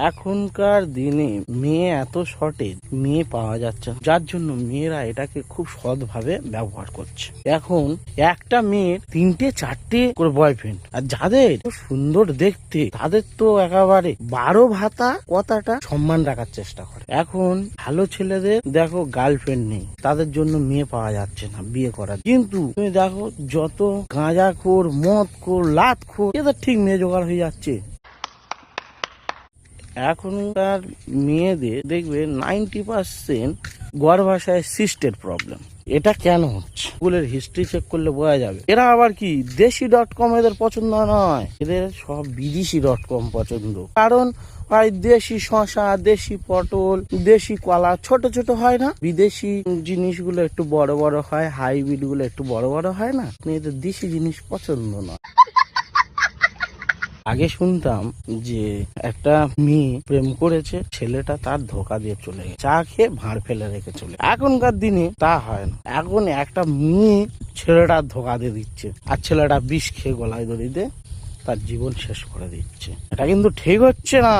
এখনকার দিনে মেয়ে এত শর্টেজ, মেয়ে পাওয়া যাচ্ছে না, যার জন্য মেয়েরা এটাকে খুব সৎভাবে ব্যবহার করছে। এখন একটা মেয়ের 3-4টে করে বয়ফ্রেন্ড, আর যাদের সুন্দর দেখতে তাদের তো একেবারে 12 ভাতা কথাটা সম্মান রাখার চেষ্টা করে। এখন ভালো ছেলেদের দেখো গার্লফ্রেন্ড নেই, তাদের জন্য মেয়ে পাওয়া যাচ্ছে না বিয়ে করার। কিন্তু তুমি দেখো যত গাঁজাখোর, মদখোর, লাতখোর, এদের ঠিক মেয়ে জোগাড় হয়ে যাচ্ছে। এখনকার মেয়েদের দেখবে 90% গর্ভাশয় সিস্টের প্রবলেম। এটা কেন হচ্ছে? স্কুলের হিস্ট্রি চেক করলে বোঝা যাবে। এরা আবার কি দেশি.com এদের পছন্দ নয়, এদের সব বিদেশি.com পছন্দ। কারণ হয় দেশি শশা, দেশি পটল, দেশি কলা ছোট ছোট হয় না, বিদেশি জিনিসগুলো একটু বড় বড় হয়, হাইব্রিড গুলো একটু বড় বড় হয় না, মেয়েদের দেশি জিনিস পছন্দ নয়। আগে শুনতাম যে একটা মেয়ে প্রেম করেছে, ছেলেটা তার ধোকা দিয়ে চলে গেছে, চা খেয়ে ভাঁড় ফেলে রেখে চলে। এখনকার দিনে তা হয় না, এখন একটা মেয়ে ছেলেটা ধোকা দিয়ে দিচ্ছে, আর ছেলেটা বিষ খেয়ে গলায় দড়ি দিয়ে তার জীবন শেষ করে দিচ্ছে। এটা কিন্তু ঠিক হচ্ছে না।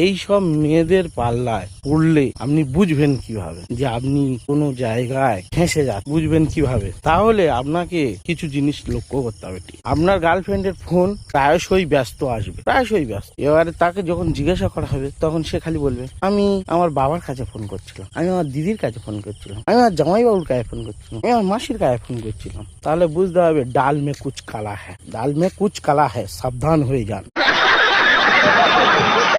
এই সব মেয়েদের পাল্লায় পড়লে আপনি বুঝবেন কিভাবে যে আপনি কোনো জায়গায় ফেঁসে যান, বুঝবেন কিভাবে? তাহলে আপনাকে কিছু জিনিস লক্ষ্য করতে হবে। আপনার গার্লফ্রেন্ডের ফোন প্রায়শই ব্যস্ত আসবে, প্রায়শই ব্যস্ত। এবারে তাকে যখন জিজ্ঞাসা করা হবে তখন সে খালি বলবে, আমি আমার বাবার কাছে ফোন করছিলাম, আমি আমার দিদির কাছে ফোন করছিলাম, আমি আমার জামাইবাবুর কাছে ফোন করছিলাম, আমি আমার মাসির কাছে ফোন করছিলাম। তাহলে বুঝতে হবে ডাল মে কুচ কালা হ্যায়, ডাল মে কুচ কালা হ্যায়, সাবধান হয়ে যান।